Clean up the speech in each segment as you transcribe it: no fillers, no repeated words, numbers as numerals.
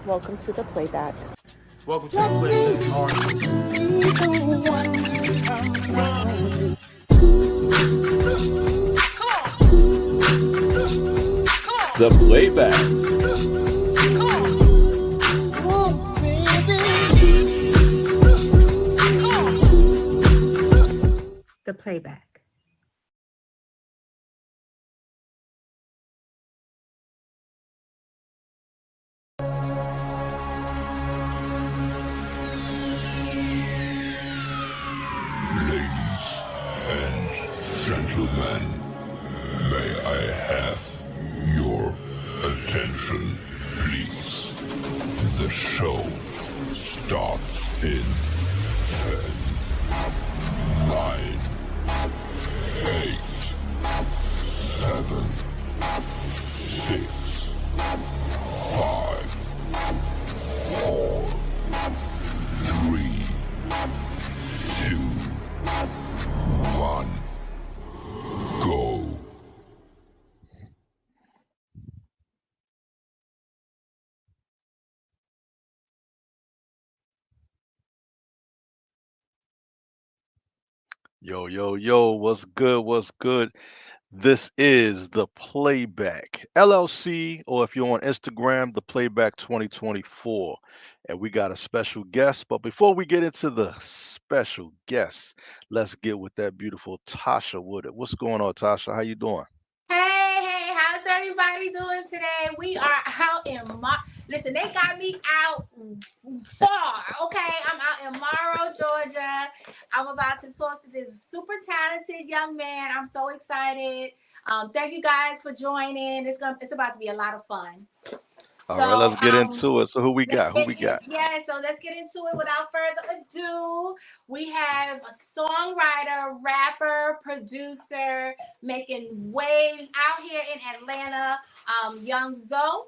Welcome to the playback. Welcome to the playback. The playback. The playback. Gentlemen, may I have your attention, please? The show starts in 10, 9, 8, 7, 6, 5, 4, 3, 2, 1. Go. Yo, yo, yo, what's good? What's good? This is the Playback LLC, or if you're on Instagram, the Playback 2024. And we got a special guest. But before we get into the special guest, let's get with that beautiful Tasha Woodard. What's going on, Tasha? How you doing? Hey, how's everybody doing today? We are out in Listen, they got me out far, okay? I'm out in Morrow, Georgia. I'm about to talk to this super talented young man. I'm so excited. Thank you guys for joining. It's about to be a lot of fun. All right, let's get into it. So who we got? Yeah, so let's get into it without further ado. We have a songwriter, rapper, producer, making waves out here in Atlanta, Young Zoe.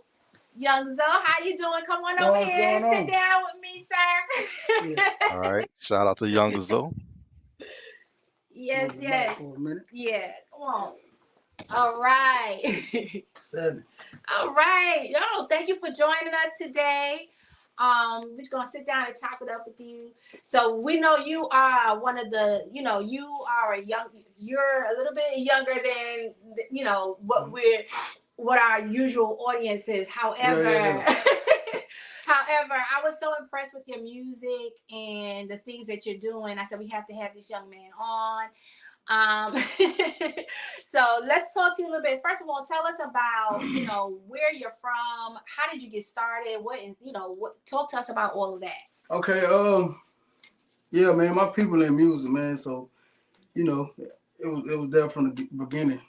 Young Zoe, how you doing? Come on over here and sit down with me, sir. Yeah. All right, shout out to Young Zoe. Yes. Yeah, come on. All right. 7. All right. Yo, thank you for joining us today. We're just gonna sit down and chop it up with you. So we know you are one of the, you are you're a little bit younger than, what our usual audience is. However, however, I was so impressed with your music and the things that you're doing. I said we have to have this young man on. So let's talk to you a little bit. First of all, tell us about, where you're from. How did you get started? Talk to us about all of that. Okay. Yeah, man, my people in music, man. So, it was there from the beginning.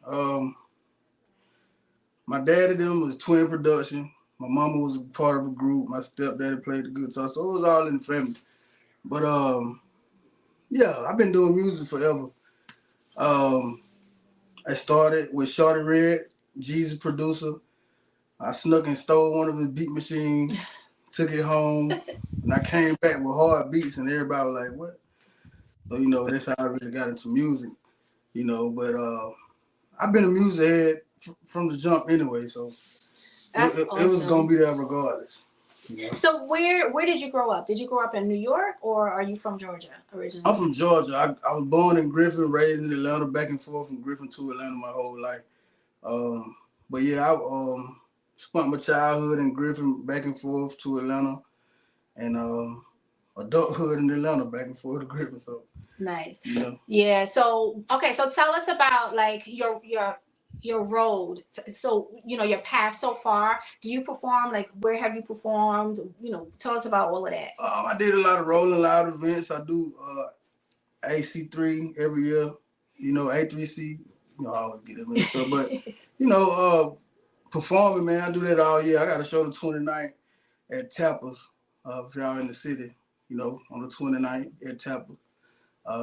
My daddy them was Twin Production. My mama was a part of a group. My stepdaddy played the guitar. So it was all in the family. But yeah, I've been doing music forever. I started with Shorty Red, Jesus producer. I snuck and stole one of his beat machines, took it home, and I came back with hard beats, and everybody was like, what? So, that's how I really got into music, but I've been a music head from the jump anyway, so it was going to be there regardless. So where did you grow up? Did you grow up in New York, or are you from Georgia originally? I'm from Georgia. I was born in Griffin, raised in Atlanta, back and forth from Griffin to Atlanta my whole life. But yeah, I spent my childhood in Griffin, back and forth to Atlanta, and adulthood in Atlanta, back and forth to Griffin. So nice. Yeah. So okay. So tell us about like your road. So your path so far. Do you perform? Like, where have you performed? Tell us about all of that. I did a lot of Rolling Loud events. I do AC3 every year. A3C. I always get them mixed up, but performing, man, I do that all year. I got a show the 29th at Tappers. If y'all in the city, on the 29th at Tappers.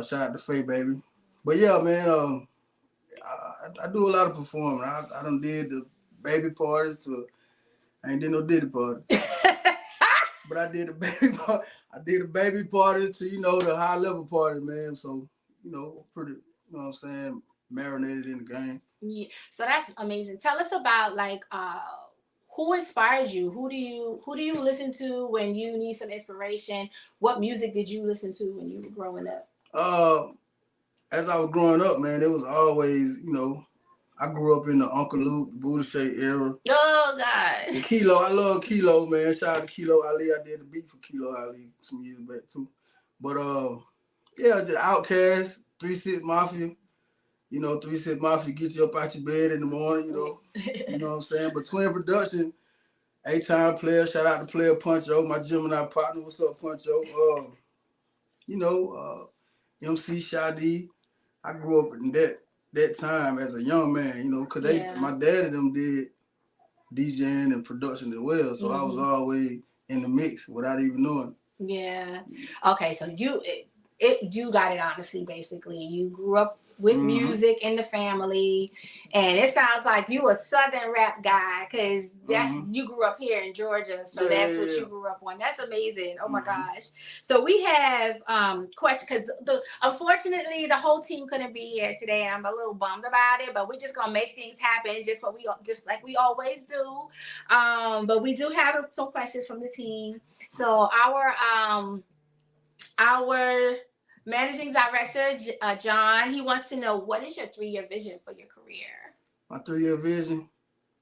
Shout out to Faye, baby. But yeah, man, I do a lot of performing. I done did the baby parties I ain't did no Diddy parties. But I did a baby party to, the high level party, man. So, pretty, what I'm saying, marinated in the game. Yeah. So that's amazing. Tell us about like who inspires you? Who do you listen to when you need some inspiration? What music did you listen to when you were growing up? As I was growing up, man, it was always, I grew up in the Uncle Luke, the Buddha Shake era. Oh God. The Kilo, I love Kilo, man. Shout out to Kilo Ali. I did the beat for Kilo Ali some years back too. But yeah, just Outkast, 3 6 Mafia. 3 6 Mafia get you up out your bed in the morning, you know what I'm saying? But Twin Production, A-Time Player, shout out to Player Puncho, my Gemini partner. What's up, Puncho? MC Shadi. I grew up in that time as a young man, because my dad and them did DJing and production as well. So I was always in the mix without even knowing. Yeah. Okay, so you got it honestly, basically. You grew up with music in the family, and it sounds like you a Southern rap guy, because that's you grew up here in Georgia, so that's what you grew up on. That's amazing. Oh my gosh. So we have questions, because unfortunately the whole team couldn't be here today, and I'm a little bummed about it, but we're just gonna make things happen just like we always do. But we do have some questions from the team. So our Managing Director, John, he wants to know, what is your 3-year vision for your career? My 3-year vision?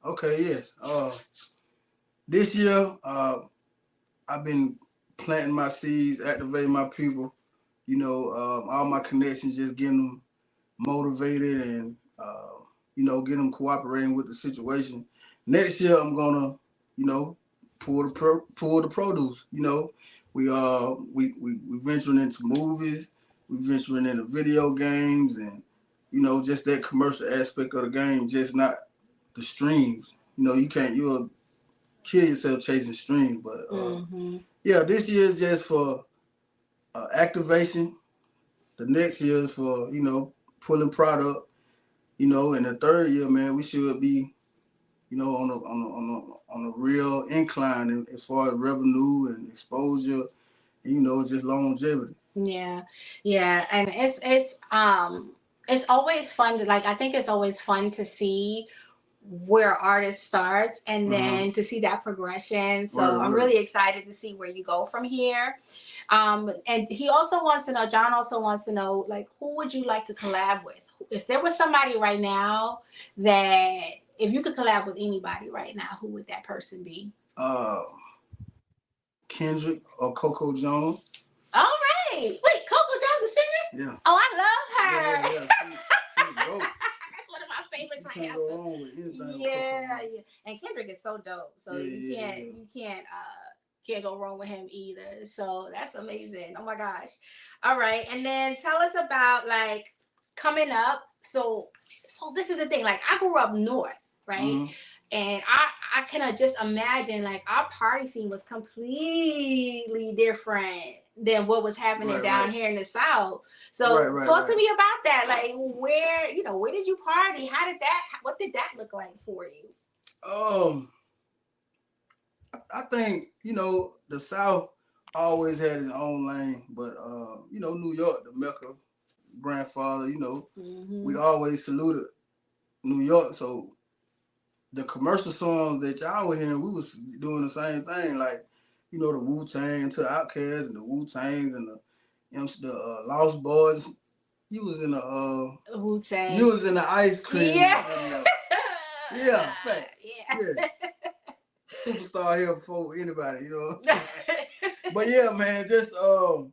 Okay, yes. This year, I've been planting my seeds, activating my people, all my connections, just getting them motivated and, getting them cooperating with the situation. Next year, I'm going to, pull the produce, We venturing into movies, we venturing into video games, and just that commercial aspect of the game, just not the streams. You'll kill yourself chasing streams. But yeah, this year is just for activation. The next year is for pulling product. And the 3rd year, man, we should be on a real incline as far as revenue and exposure, and, just longevity. Yeah, and it's always fun to, I think it's always fun to see where artist starts and then to see that progression. So I'm really excited to see where you go from here. And he also wants to know, John also wants to know, who would you like to collab with? If there was somebody right now that, if you could collab with anybody right now, who would that person be? Kendrick or Coco Jones. All right. Wait, Coco Jones, a singer? Yeah. Oh, I love her. Yeah. She's dope. That's one of my favorites right now. Can't go wrong with anything. Yeah. And Kendrick is so dope. So you can't go wrong with him either. So that's amazing. Oh my gosh. All right. And then tell us about coming up. So this is the thing. I grew up north, right? And I cannot just imagine, our party scene was completely different than what was happening down here in the South. So talk to me about that. Where did you party? What did that look like for you? I think, the South always had its own lane, but, New York, the Mecca grandfather, we always saluted New York. So the commercial songs that y'all were hearing, we was doing the same thing, the Wu-Tang to the Outkast and the Wu-Tangs and the Lost Boys. You was in the Wu-Tang. You was in the ice cream. Yeah. Yeah, fact. Yeah. Superstar here before anybody, But yeah, man, just the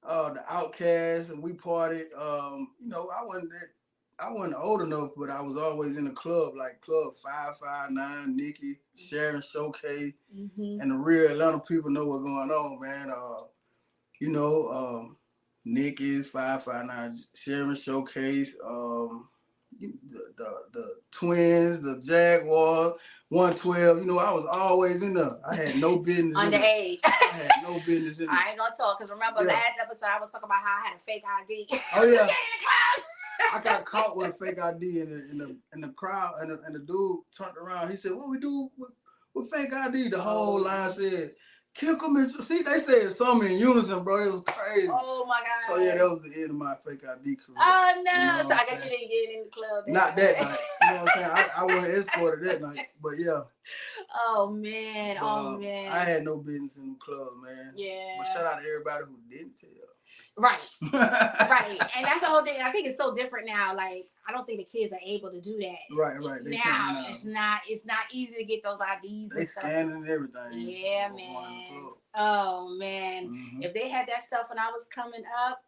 Outkast, and we partied. I wasn't old enough, but I was always in the club, Club 559, Nikki, Sharon Showcase, and the real Atlanta people know what's going on, man. Nikki's 559, Sharon Showcase, the Twins, the Jaguars, 112. I was always in there. I had no business. Underage. I had no business in there. I ain't gonna talk, because remember last episode I was talking about how I had a fake ID. Oh yeah. I got caught with a fake ID in the crowd, and the dude turned around. He said, "What we do with fake ID?" The whole line said, kick them. See, they said something in unison, bro. It was crazy. Oh my God. So yeah, that was the end of my fake ID career. Oh no! You know So what I I'm guess you saying? didn't get in the club. Not that night. You know what I'm saying? I wasn't escorted that night, but yeah. Oh man! But, Oh man! I had no business in the club, man. Yeah. But shout out to everybody who didn't tell. Right. Right. And that's the whole thing. I think it's so different now. Like, I don't think the kids are able to do that. Right. They Now can't now. it's not easy to get those IDs. They and stuff. scanning and everything. Yeah, before going to the man. club. Oh man. Mhm. If they had that stuff when I was coming up,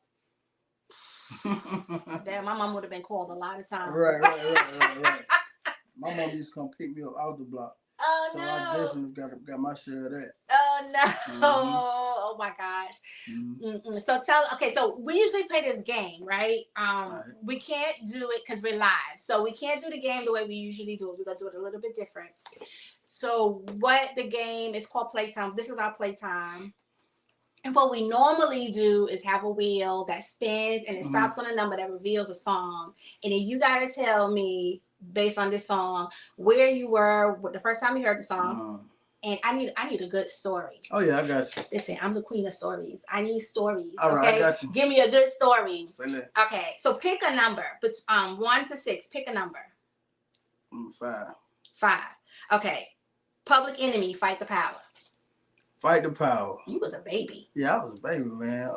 damn, my mom would have been called a lot of times. Right. My mom used to come pick me up out the block. Oh So no. I definitely got my share of that. Oh no. Mhm. Oh my gosh. Mhm. So so we usually play this game, right? Right. We can't do it because we're live. So we can't do the game the way we usually do it. We're gonna do it a little bit different. So what the game is called Playtime. This is our playtime. And what we normally do is have a wheel that spins and it stops on a number that reveals a song. And then you gotta tell me, based on this song, where you were the first time you heard the song. And I need a good story. Oh yeah, I got you. Listen, I'm the queen of stories. I need stories. All right, okay? I got you. Give me a good story. Say that. Okay, so pick a number. But 1 to 6. Pick a number. 5. 5. Okay. Public Enemy, Fight the Power. Fight the Power. You was a baby. Yeah, I was a baby, man.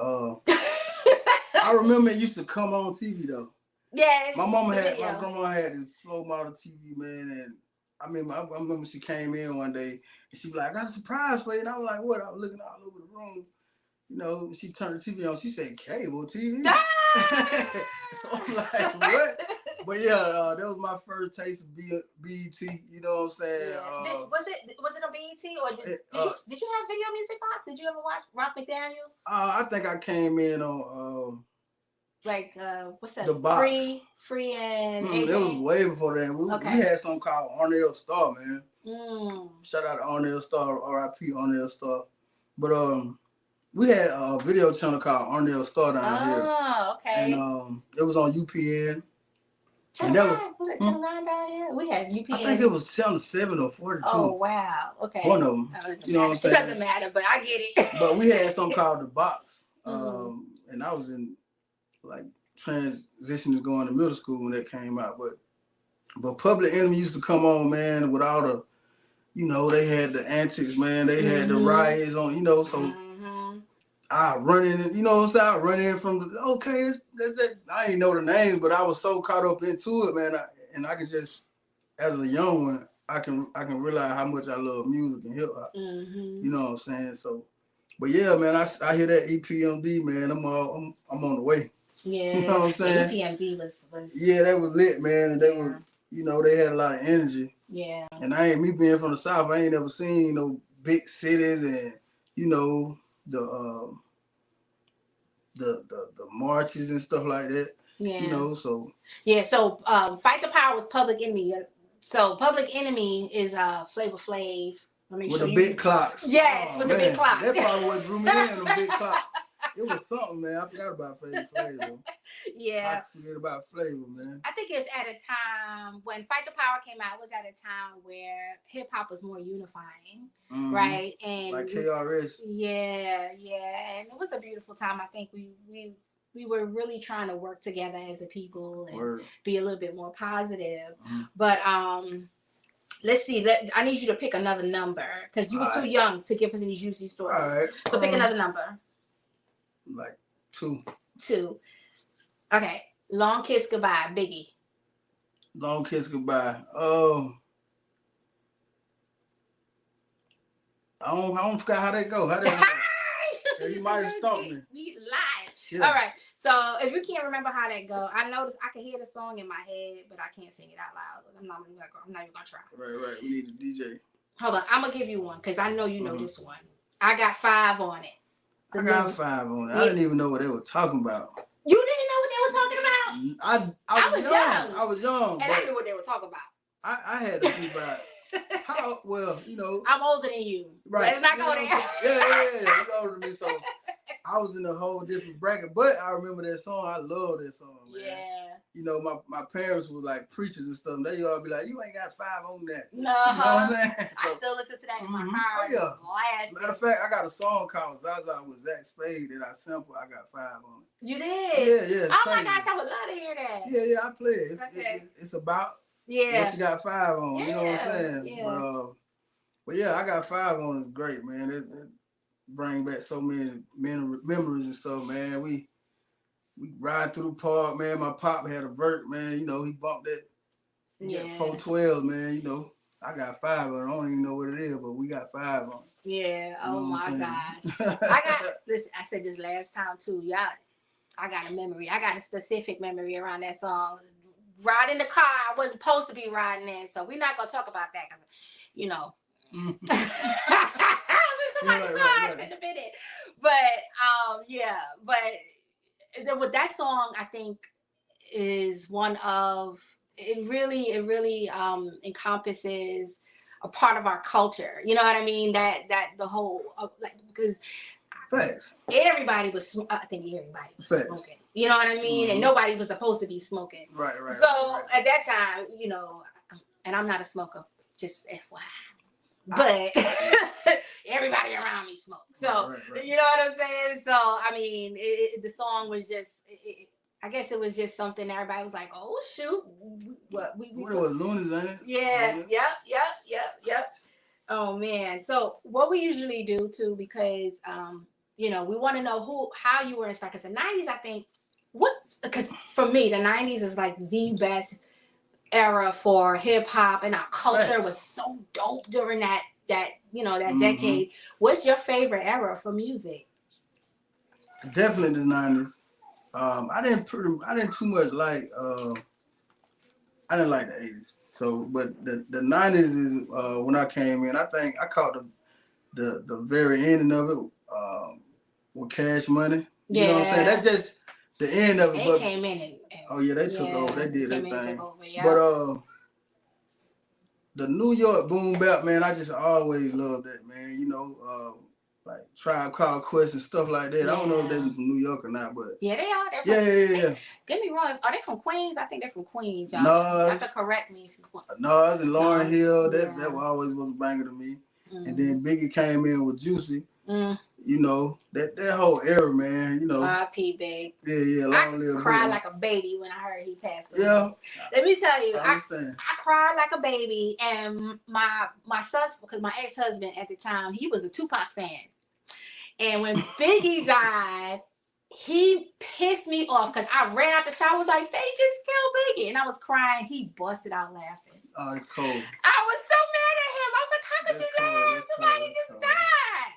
I remember it used to come on TV though. Yes. My the grandma had this flow model TV, man, and I remember she came in one day and she was like, I got a surprise for you. And I was like, what? I was looking all over the room. You know, she turned the TV on. She said, cable TV. So I'm like, what? But yeah, that was my first taste of BET. You know what I'm saying? Yeah. Was it on BET or did you have Video Music Box? Did you ever watch Ralph McDaniel? I think I came in on What's that? The Box. Free and it was way before that. We had something called Arnell Star, man. Shout out to Arnell Star, R.I.P. Arnell Star. But we had a video channel called Arnell Star down here. Oh, okay. And it was on UPN. Channel 9 down here? We had UPN. I think it was Channel 7 or 42. Oh, wow. Okay. One of them. You know what I'm saying? It doesn't matter, but I get it. But we had something called The Box. And I was in like transitioning going to middle school when that came out. But Public Enemy used to come on, man, with all the, you know, they had the antics, man. They had the riots on, you know, so I run in, you know what I'm saying? I run in from the, okay, that's that. I didn't know the names, but I was so caught up into it, man. And I can just, as a young one, I can realize how much I love music and hip hop. You know what I'm saying? So, but yeah, man, I hear that EPMD, man. I'm on the way. Yeah. You know what I'm saying? EPMD was. Yeah, they was lit, man, and they were, you know, they had a lot of energy. Yeah. And me being from the South, I ain't never seen, you know, big cities and, you know, the marches and stuff like that. Yeah. You know, so. Yeah, so Fight the Power was Public Enemy. So Public Enemy is Flavor Flav. With the big clocks. Yes, with the big clocks. That probably what drew me in, the big clock. It was something, man. I forgot about Flavor Flav. Yeah. I forget about Flavor, man. I think it's at a time when Fight the Power came out, it was at a time where hip hop was more unifying, right? And like KRS. Yeah, and it was a beautiful time. I think we were really trying to work together as a people and be a little bit more positive. But let's see. I need you to pick another number because you were too young to give us any juicy stories. All right. So pick another number. Like 2. 2. Okay. Long Kiss Goodbye, Biggie. Long Kiss Goodbye. I don't forget how that go. You might have stumped me. We lied. Yeah. All right. So if you can't remember how that go, I noticed I can hear the song in my head, but I can't sing it out loud. I'm not even gonna try. Right. We need a DJ. Hold on. I'm gonna give you one because I know you know this one. I got 5 on it. I got 5 on it. I didn't even know what they were talking about. You didn't know what they were talking about? I was young. I was young. And I knew what they were talking about. I had to think about how well, you know. I'm older than you. Right. Let's not go there. Yeah. You're older than me, so I was in a whole different bracket. But I remember that song. I love that song, man. Yeah. you know, my parents were like preachers and stuff. They all be like, you ain't got 5 on that. No, You know what I'm saying? I still listen to that in my Mhm. car. Oh, yeah. Blasting. Matter of fact, I got a song called Zaza with Zach Spade that I sampled. I got 5 on it. You did? Yeah, it's Oh my crazy. gosh, I would love to hear that. Yeah, I play it. Okay. It's about Yeah. what you got 5 on. You know what I'm saying? Yeah. But yeah, I got 5 on. It's great, man. It bring back so many memories and stuff, man. We ride through the park, man. My pop had a vert, man. You know, he bumped that. He got 412, man. You know, I got 5 on it. I don't even know what it is, but we got 5 on it. Yeah. You Oh know what my I'm gosh. saying? Listen, I said this last time too. Y'all, I got a memory. I got a specific memory around that song. Riding the car, I wasn't supposed to be riding in, so we're not gonna talk about that because, you know. I was in somebody's car. I shouldn't have been it. But yeah. But with that song, I think is one of it. Really encompasses a part of our culture. You know what I mean? That the whole like because. Facts. Everybody was. I think everybody was smoking. You know what I mean? And nobody was supposed to be smoking. Right. So at that time, you know, and I'm not a smoker, just FYI. But everybody around me smoked. So you know what I'm saying? So I mean, the song was just. I guess it was just something everybody was like, "Oh shoot, what we What it was, Loonies, ain't it? Yeah. Yep. Oh man. So what we usually do too, because you know, we want to know how you were inspired. Because the 90s, I think, because for me, the 90s is like the best era for hip hop, and our culture was so dope during that decade. What's your favorite era for music? Definitely the 90s. I didn't too much like. I didn't like the 80s. So, but the 90s is when I came in. I think I caught the very ending of it. With Cash Money. You know what I'm saying? That's just the end of it. They came in and oh yeah, they took over. They did their thing. Yeah. But the New York boom bap, man, I just always loved that, man. You know, like Tribe Called Quest and stuff like that. Yeah. I don't know if they was from New York or not, but yeah, they are. Yeah. Get me wrong. Are they from Queens? I think they're from Queens, y'all. No, you have to correct me if you want. No, I was in Lauryn Hill. That always was a banger to me. Mm-hmm. And then Biggie came in with Juicy. Mm. You know, that whole era, man, you know. R.I.P. Big. Yeah, long live. I cried like a baby when I heard he passed away. Yeah. Let me tell you, I cried like a baby, and my son's, because my ex-husband at the time, he was a Tupac fan. And when Biggie died, he pissed me off because I ran out the shower. I was like, they just killed Biggie. And I was crying. He busted out laughing. Oh, it's cold. I was so mad at him. I was like, how could you laugh? Somebody just died.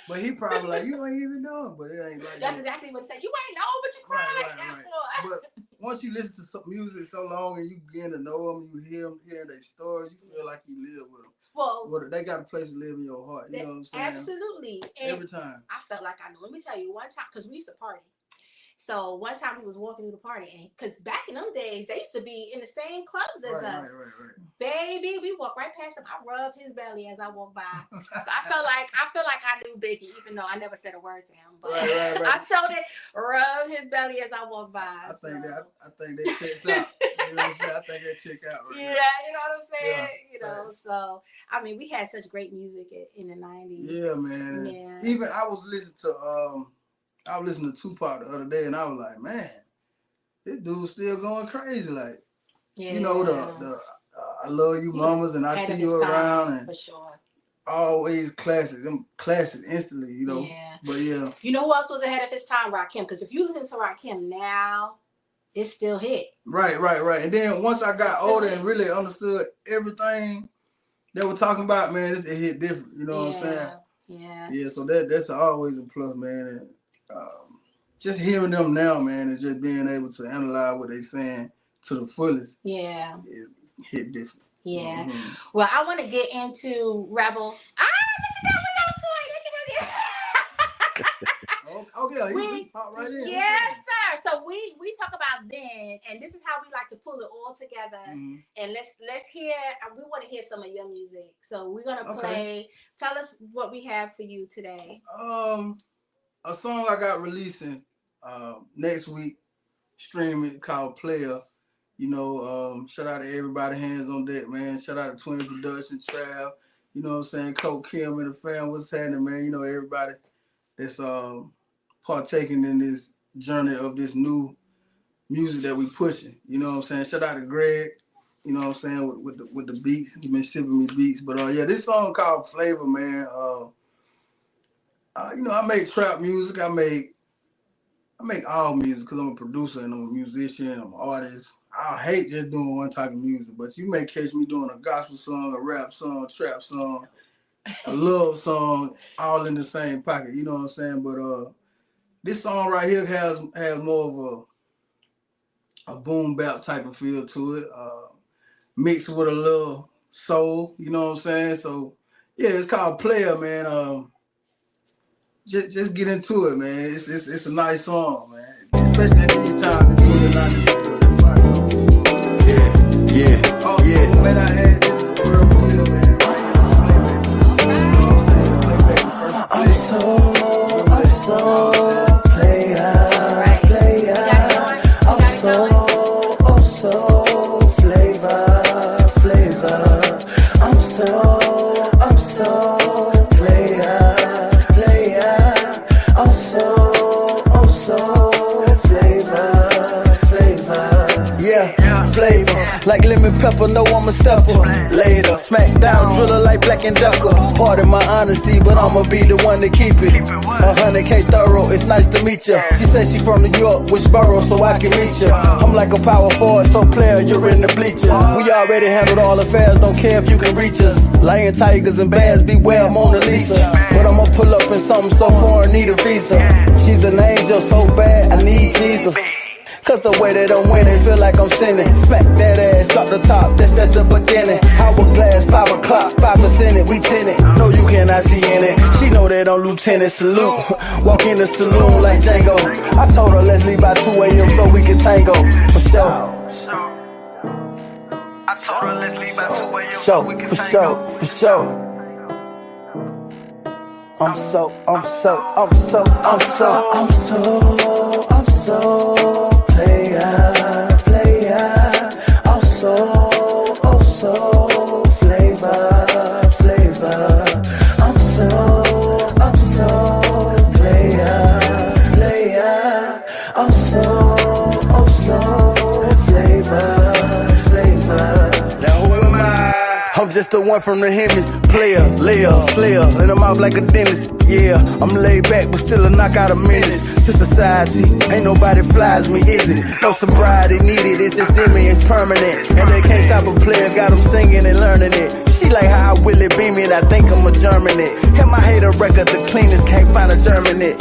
But he probably like, you ain't even know him, but it ain't like That's that. exactly what he said. You ain't know, but you crying like that for. But once you listen to some music so long and you begin to know them, you hear their stories, you feel like you live with them. Well, they got a place to live in your heart. You know what I'm saying? Absolutely. Every time. I felt like I knew. Let me tell you one time, because we used to party. So one time we was walking through the party, and because back in them days, they used to be in the same clubs as us. Right. Baby, we walked right past him. I rubbed his belly as I walked by. So I feel like I knew Biggie, even though I never said a word to him. But right. I showed it, rubbed his belly as I walked by. I think they checked out. You know what I'm saying? I think they check out. Right yeah, now. you know what I'm saying? Yeah, you know, right. So I mean, we had such great music in the 90s. Yeah, man. Yeah. Even I was listening to Tupac the other day, and I was like, man, this dude's still going crazy. Like, you know, the I love you, mamas, and I see you around, and for sure. Always classic, them classics instantly, you know. Yeah. But yeah. You know who else was ahead of his time? Rakim. Because if you listen to Rakim now, it still hit. Right. And then once I got older and really understood everything they were talking about, man, it hit different. You know what I'm saying? Yeah. So that's always a plus, man. And just hearing them now, man, and just being able to analyze what they're saying to the fullest. Yeah. It hit different. Yeah. Mm-hmm. Well, I want to get into Rebel. Look at that. Okay, we pop right in. Yes, sir. So we talk about then, and this is how we like to pull it all together. Mm-hmm. And let's hear. We want to hear some of your music. So we're gonna play. Tell us what we have for you today. A song I got releasing next week. streaming called Player. You know, shout out to everybody, hands on deck, man. Shout out to Twin Production, Trav. You know what I'm saying? Coach Kim and the fam, what's happening, man? You know, everybody that's partaking in this journey of this new music that we pushing. You know what I'm saying? Shout out to Greg. You know what I'm saying, with the beats. He been shipping me beats. But yeah, this song called Flavor, man. You know, I make trap music. I make all music because I'm a producer and I'm a musician. I'm an artist. I hate just doing one type of music, but you may catch me doing a gospel song, a rap song, a trap song, a love song, all in the same pocket. You know what I'm saying? But this song right here has more of a boom bap type of feel to it. Mixed with a little soul, you know what I'm saying? So yeah, it's called Player, man. Just get into it, man. It's a nice song, man. Especially at any time to do it like this. Yeah. Oh, yeah. Man, I had this girl for real, man. You know what I'm saying? Playback I'm so player. I'm so flavor. I'm so player. I'm so flavor. Yeah, flavor. Like lemon pepper, no, I'm a stepper. Later, smack down, driller like Black and Decker. Pardon my honesty, but I'ma be the one to keep it. 100K thorough, it's nice to meet ya. She said she from New York, which borough, so I can meet ya. I'm like a power forward, so player, you're in the bleachers. We already handled all affairs, don't care if you can reach us. Lion, tigers, and bears, beware Mona Lisa. But I'ma pull up in something so foreign, need a visa. She's an angel, so bad, I need Jesus. Cause the way that I'm winning, feel like I'm sinning. Smack that ass, drop the top, that's the beginning. Hourglass, 5 o'clock, 5% it, we tenant. No, you cannot see in it. She know that I'm Lieutenant Salute. Walk in the saloon like Django. I told her let's leave by 2 a.m. so we can tango. For sure. I told her let's leave by 2 a.m. so we can tango. For sure. I'm so player. I'm so flavor. I'm so player. I'm so flavor. Now who am I? I'm just the one from the Hemis. Player, layer, slayer, in the mouth like a dentist. Yeah, I'm laid back, but still a knockout of minutes. To society, ain't nobody flies me, is it? No sobriety needed, it's just in me, it's permanent. And they can't stop a player, got them singing and learning it. She like how I will it beam it, I think I'm a German it. Hit my hater record, the cleanest, can't find a German it.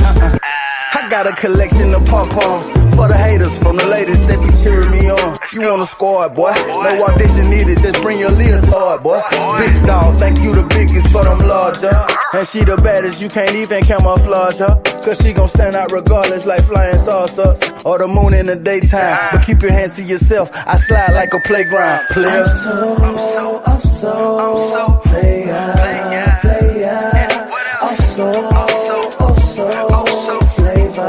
I got a collection of pom-poms for the haters, from the latest, they be cheering me on. You on the squad, boy, no audition needed, just bring your leotard, boy. Big dog, think you the biggest, but I'm larger. And she the baddest, you can't even camouflage her. Cause she gon' stand out regardless like flying saucers or the moon in the daytime. But keep your hands to yourself, I slide like a playground. Player. I'm so player. I'm so flavor. I'm so player. I'm so flavor.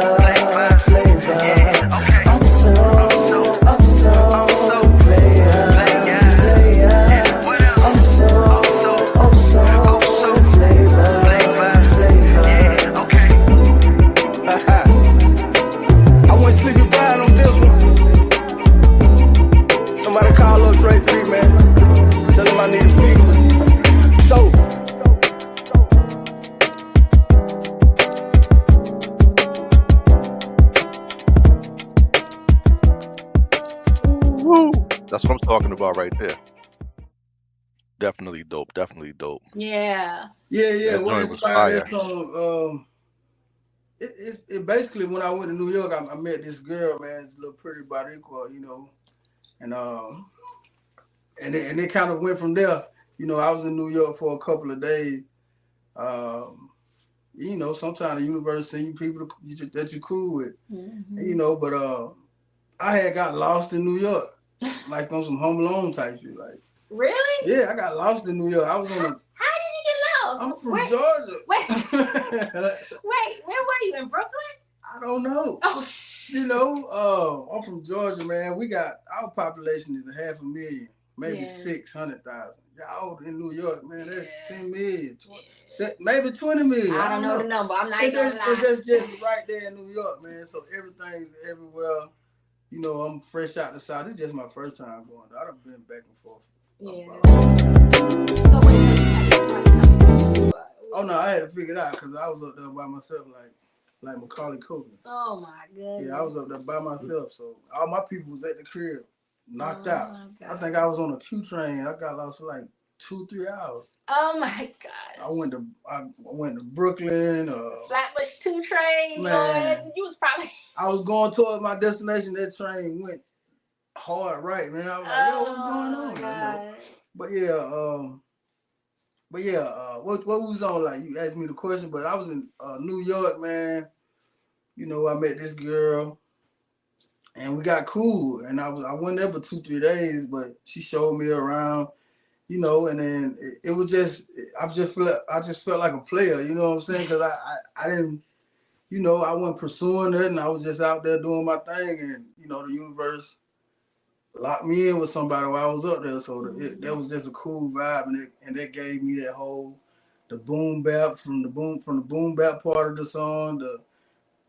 I went sleepy blind on this one. Somebody call up Dre 3, man. Tell him I need a fix. So. That's what I'm talking about right there. Definitely dope. Yeah. Yeah. That What joint was inspired that fire. song? It basically, when I went to New York, I met this girl, man, this little pretty Boricua, you know, and it kind of went from there. You know, I was in New York for a couple of days. You know, sometimes the universe send you people that you're cool with, you know, but I had got lost in New York, like on some Home Alone type shit. Like, Really? yeah, I got lost in New York. I was on a. How did you get lost? I'm from Wait, Georgia. wait, where were you? In Brooklyn? I don't know. Oh, You know, I'm from Georgia, man. We got our population is 500,000, maybe Yeah. 600,000. Y'all in New York, man, that's Yeah. 10 million, maybe 20 million. I don't know the number. I'm not It's gonna just, lie. it's just right there in New York, man. So everything's everywhere. You know, I'm fresh out the South. This is just my first time going. I done been back and forth. Yeah. So wait. Oh no, I had to figure it out because I was up there by myself, like Macaulay Culkin. Oh my goodness. Yeah, I was up there by myself, so all my people was at the crib, knocked out. my I God. think I was on a Q train. I got lost for like 2-3 hours. Oh my God. I went to Brooklyn. Flatbush 2 train, Man. Lord. You was probably. I was going towards my destination. That train went hard right, man. I was like, yo, what's going on? You know? But yeah, what was on? Like, you asked me the question, but I was in New York, man. You know, I met this girl, and we got cool. And I went there for 2-3 days, but she showed me around, you know. And then it was just, I just felt like a player, you know what I'm saying? Because I didn't, you know, I wasn't pursuing it, and I was just out there doing my thing, and you know, the universe locked me in with somebody while I was up there, so that was just a cool vibe, and that gave me that whole the boom bap from the boom bap part of the song,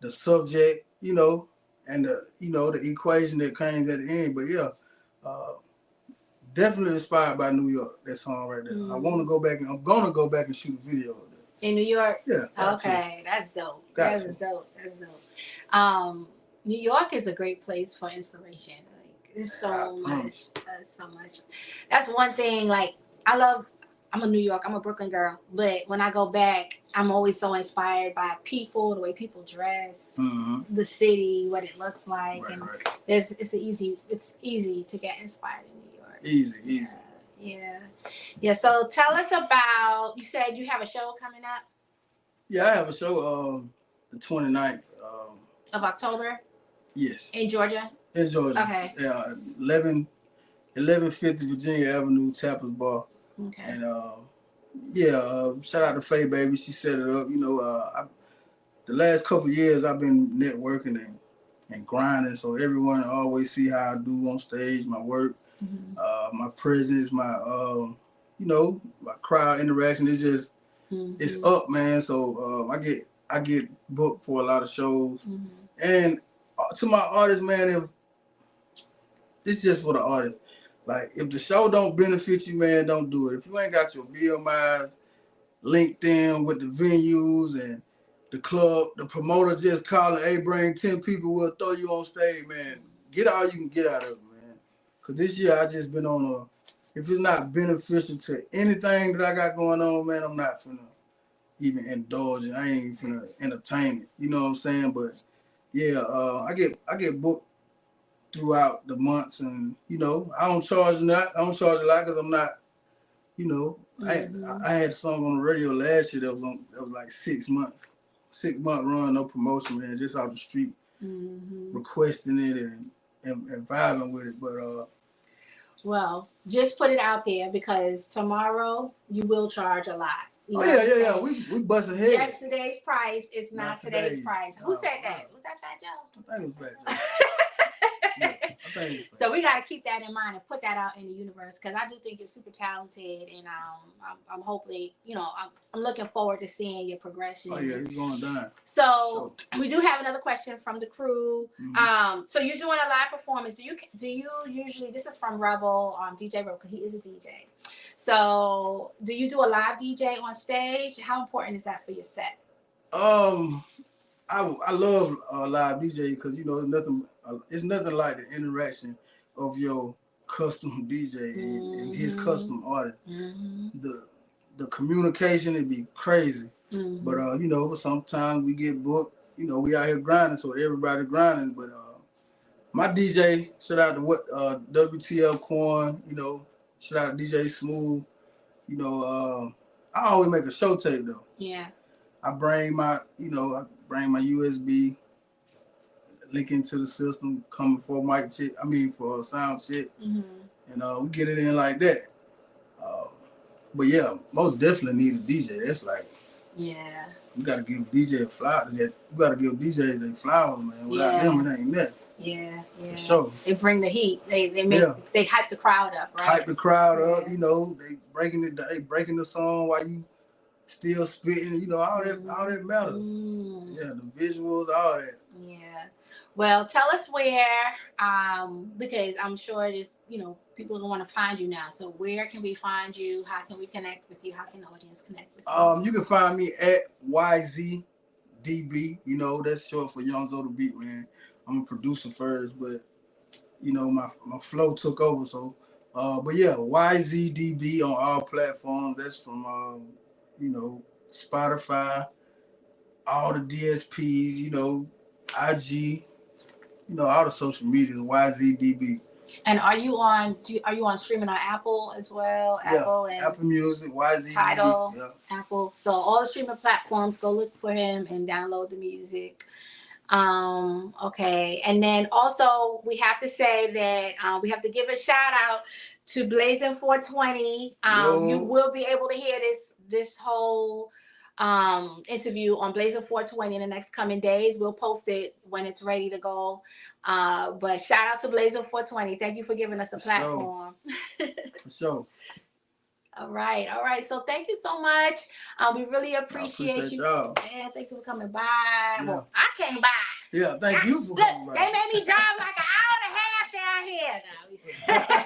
the subject, you know, and the equation that came at the end. But yeah, definitely inspired by New York. That song right there. I'm gonna go back and shoot a video of that. In New York? Yeah. Okay, that's dope. That's dope. New York is a great place for inspiration. Like, there's so much. That's one thing. Like, I'm a New York, I'm a Brooklyn girl, but when I go back, I'm always so inspired by people, the way people dress, the city, what it looks like, Right, and right. it's easy to get inspired in New York. Easy. Yeah. So tell us about. You said you have a show coming up. Yeah, I have a show the 29th. Of October. Yes. In Georgia. In Georgia. Okay. Yeah, 1150 Virginia Avenue, Tappers Bar. Okay. And shout out to Faye Baby. She set it up. You know, the last couple of years I've been networking and grinding, so everyone always see how I do on stage, my work, my presence, my my crowd interaction is just it's up, man. So I get booked for a lot of shows, and to my artists, man, if it's just for the artists. Like, if the show don't benefit you, man, don't do it. If you ain't got your BMIs linked in with the venues and the club, the promoter just calling, hey, bring 10 people, we'll throw you on stage, man. Get all you can get out of it, man. Because this year I just been on if it's not beneficial to anything that I got going on, man, I'm not finna even indulge it. I ain't even finna entertain it. You know what I'm saying? But yeah, I get booked throughout the months, and you know, I don't charge a lot because I'm not, you know, I had a song on the radio last year that was like 6 month run, no promotion, man, just out the street, requesting it and vibing with it. But well, just put it out there because tomorrow you will charge a lot. You know yeah. We busting heads. Yesterday's price is not today's price. Who said that? Was that Fat Joe? I think it was Fat Joe. So we got to keep that in mind and put that out in the universe because I do think you're super talented, and I'm hopefully, you know, I'm looking forward to seeing your progression. Oh yeah, he's going down. So we do have another question from the crew. So you're doing a live performance. Do you usually? This is from Rebel, DJ Rebel, because he is a DJ. So do you do a live DJ on stage? How important is that for your set? I love live DJ because, you know, it's nothing like the interaction of your custom DJ and his custom artist. The communication, it'd be crazy. But you know, sometimes we get booked. You know, we out here grinding, so everybody grinding. But my DJ, shout out to WTL Corn. You know, shout out to DJ Smooth. You know, I always make a show tape though. Yeah. I bring my USB, link into the system, coming for for sound check, and we get it in like that. But yeah, most definitely need a DJ. That's like Yeah. You gotta give DJ a flower. You gotta give DJ their flowers, man. Without them, it ain't nothing. Yeah. For sure. They bring the heat. They hype the crowd up, right? Hype the crowd up, you know, they breaking the song while you still spitting, you know, all that matters. Yeah, the visuals, all that. Yeah. Well, tell us where, because I'm sure there's, people are going to want to find you now. So where can we find you? How can we connect with you? How can the audience connect with you? You can find me at YZDB. You know, that's short for Young Zo the Beat Man. I'm a producer first, but you know, my flow took over. So, but yeah, YZDB on all platforms. That's from Spotify, all the DSPs, you know, IG, you know, all the social media, YZDB. And are you on streaming on Apple as well? Apple and Apple Music, YZDB. Tidal, yeah. Apple. So all the streaming platforms, go look for him and download the music. Okay. And then also we have to say that we have to give a shout out to Blazing 420. You will be able to hear this whole interview on Blazing 420 in the next coming days. We'll post it when it's ready to go. But shout out to Blazing 420. Thank you for giving us a platform. For sure. All right. So thank you so much. We really appreciate you. Y'all. Yeah, thank you for coming by. Yeah. Well, I came by. Yeah, thank you for coming by. They made me drive like an hour and a half down here. Like an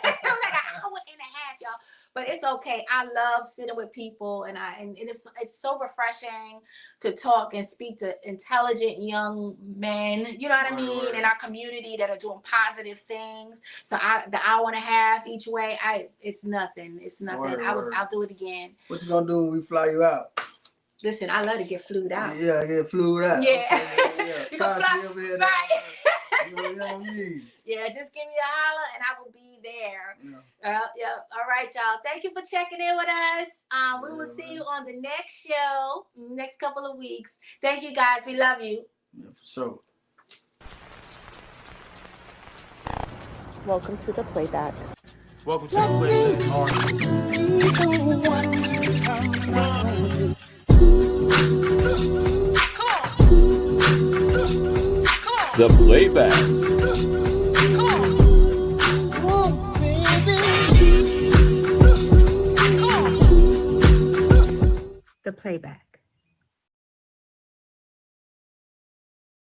hour and a half, y'all. But it's okay. I love sitting with people, and it's so refreshing to talk and speak to intelligent young men. You know what I mean? In our community that are doing positive things. So the hour and a half each way, it's nothing. It's nothing. I'll do it again. What you gonna do when we fly you out? Listen, I love to get flued out. Yeah, get flued out. Yeah. Okay, You can fly, over here. right. You know what I mean? Yeah, just give me a holler and I will be there. Yeah. All right, y'all. Thank you for checking in with us. We will see you on the next show, next couple of weeks. Thank you, guys. We love you. Yeah, for sure. Welcome to the playback. Welcome to the playback. The playback. The playback.